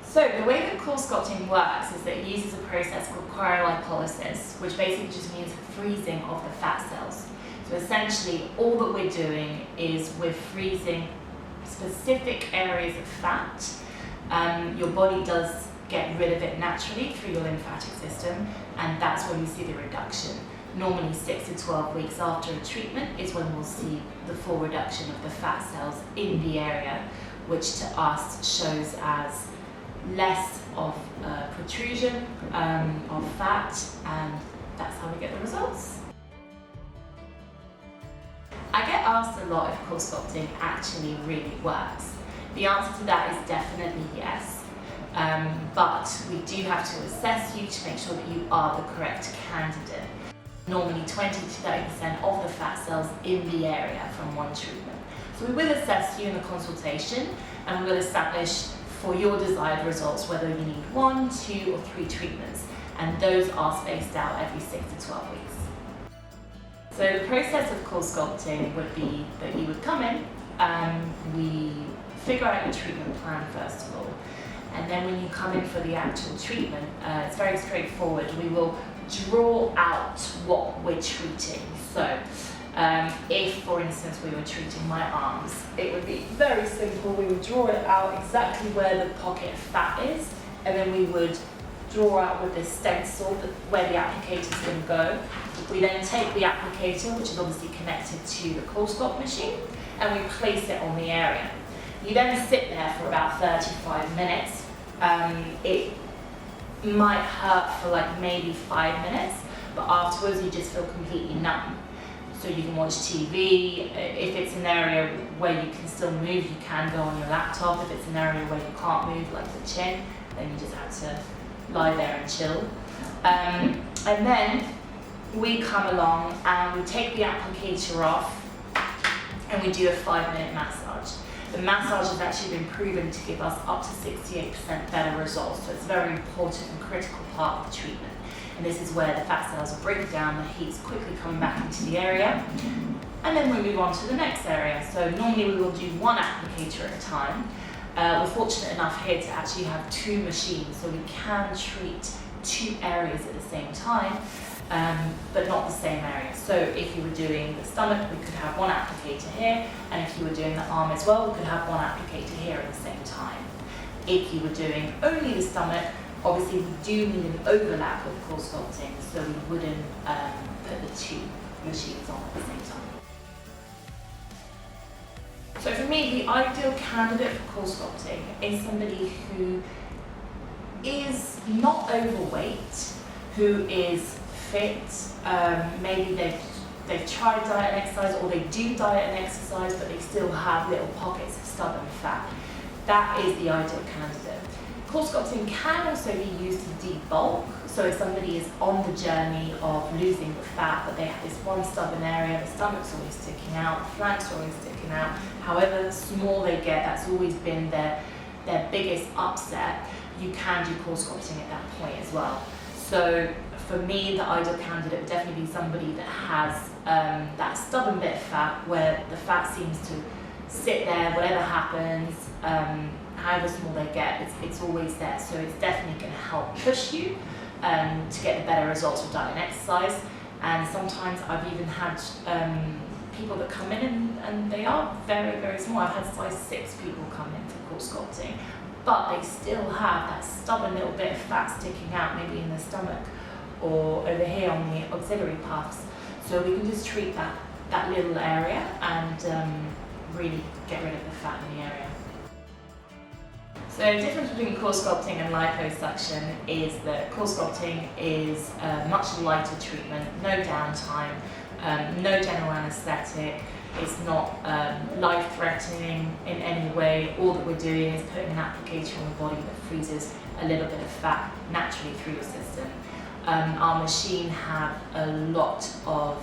So the way that CoolSculpting works is that it uses a process called cryolipolysis, which basically just means freezing of the fat cells. So essentially all that we're doing is we're freezing specific areas of fat. Your body does get rid of it naturally through your lymphatic system, and that's when we see the reduction. Normally 6 to 12 weeks after a treatment is when we'll see the full reduction of the fat cells in the area, which to us shows as less of protrusion of fat, and that's how we get the results. I get asked a lot if CoolSculpting actually really works. The answer to that is definitely yes, but we do have to assess you to make sure that you are the correct candidate. Normally 20 to 30% of the fat cells in the area from one treatment. So we will assess you in the consultation, and we will establish for your desired results whether you need 1, 2 or 3 treatments, and those are spaced out every 6 to 12 weeks. So the process of CoolSculpting would be that you would come in, we figure out your treatment plan first of all, and then when you come in for the actual treatment, it's very straightforward. We will draw out what we're treating. So if, for instance, we were treating my arms, it would be very simple. We would draw it out exactly where the pocket of fat is, and then we would draw out with this stencil where the applicator is going to go. We then take the applicator, which is obviously connected to the CoolSculpt machine, and we place it on the area. You then sit there for about 35 minutes. It might hurt for like maybe 5 minutes, but afterwards you just feel completely numb. So you can watch TV. If it's an area where you can still move, you can go on your laptop. If it's an area where you can't move, like the chin, then you just have to lie there and chill. And then we come along and we take the applicator off and we do a 5-minute massage. The massage has actually been proven to give us up to 68% better results, so it's a very important and critical part of the treatment. And this is where the fat cells break down, the heat's quickly coming back into the area, and then we move on to the next area. So normally we will do 1 applicator at a time. We're fortunate enough here to actually have 2 machines, so we can treat 2 areas at the same time, but not the same area. So if you were doing the stomach, we could have 1 applicator here, and if you were doing the arm as well, we could have 1 applicator here at the same time. If you were doing only the stomach, obviously we do need an overlap with CoolSculpting, so we wouldn't put the 2 machines on at the same time. So for me, the ideal candidate for CoolSculpting is somebody who is not overweight, who is fit, maybe they've tried diet and exercise, or they do diet and exercise, but they still have little pockets of stubborn fat. That is the ideal candidate. CoolSculpting can also be used to debulk, so if somebody is on the journey of losing the fat, but they have this one stubborn area, the stomach's always sticking out, the flanks are always sticking out, however small they get, that's always been their biggest upset, you can do CoolSculpting at that point as well. So for me, the ideal candidate would definitely be somebody that has that stubborn bit of fat, where the fat seems to sit there, whatever happens, however small they get, it's always there. So it's definitely going to help push you to get the better results with diet and exercise. And sometimes I've even had people that come in and they are very, very small. I've had size 6 people come in for CoolSculpting, but they still have that stubborn little bit of fat sticking out, maybe in the stomach or over here on the auxiliary puffs. So we can just treat that little area and really get rid of the fat in the area. So the difference between CoolSculpting and liposuction is that CoolSculpting is a much lighter treatment, no downtime, no general anaesthetic. It's not life-threatening in any way. All that we're doing is putting an applicator on the body that freezes a little bit of fat naturally through your system. Our machine have a lot of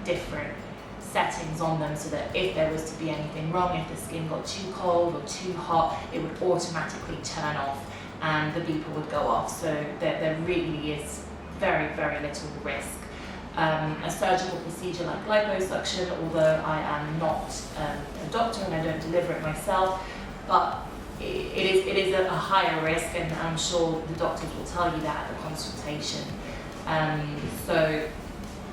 different settings on them, so that if there was to be anything wrong, if the skin got too cold or too hot, it would automatically turn off and the beeper would go off. So there really is very, very little risk. A surgical procedure like liposuction, although I am not a doctor and I don't deliver it myself, but it is a higher risk, and I'm sure the doctors will tell you that at the consultation. So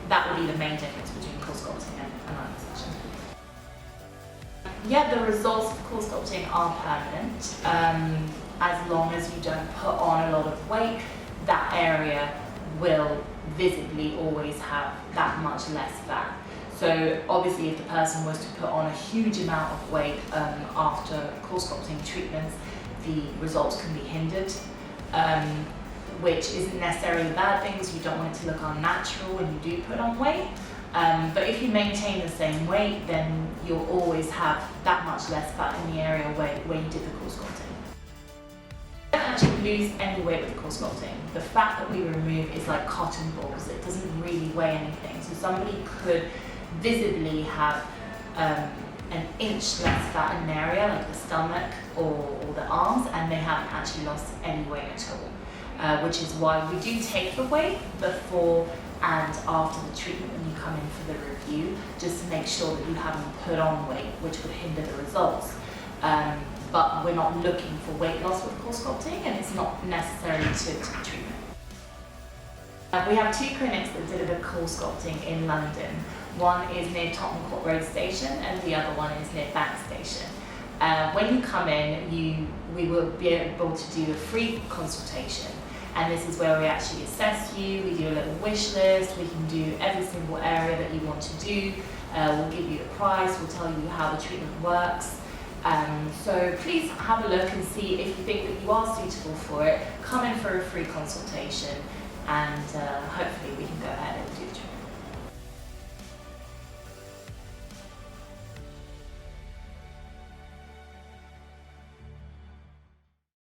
that would be the main difference between CoolSculpting and liposuction. Yeah, the results of CoolSculpting are permanent. As long as you don't put on a lot of weight, that area will visibly always have that much less fat. So obviously if the person was to put on a huge amount of weight after CoolSculpting treatments, the results can be hindered, which isn't necessarily a bad thing, so you don't want it to look unnatural when you do put on weight. But if you maintain the same weight, then you'll always have that much less fat in the area where you did the CoolSculpting. You don't actually lose any weight with CoolSculpting. The fat that we remove is like cotton balls. It doesn't really weigh anything. So somebody could visibly have an inch less fat in an area like the stomach or the arms, and they haven't actually lost any weight at all. Which is why we do take the weight before and after the treatment when you come in for the review, just to make sure that you haven't put on weight, which would hinder the results. But we're not looking for weight loss with CoolSculpting, and it's not necessary to the treatment. We have 2 clinics that deliver CoolSculpting in London. One is near Tottenham Court Road Station, and the other one is near Bank Station. When you come in, we will be able to do a free consultation. And this is where we actually assess you, we do a little wish list, we can do every single area that you want to do, we'll give you the price, we'll tell you how the treatment works. So please have a look and see if you think that you are suitable for it. Come in for a free consultation, and hopefully we can go ahead and do the treatment.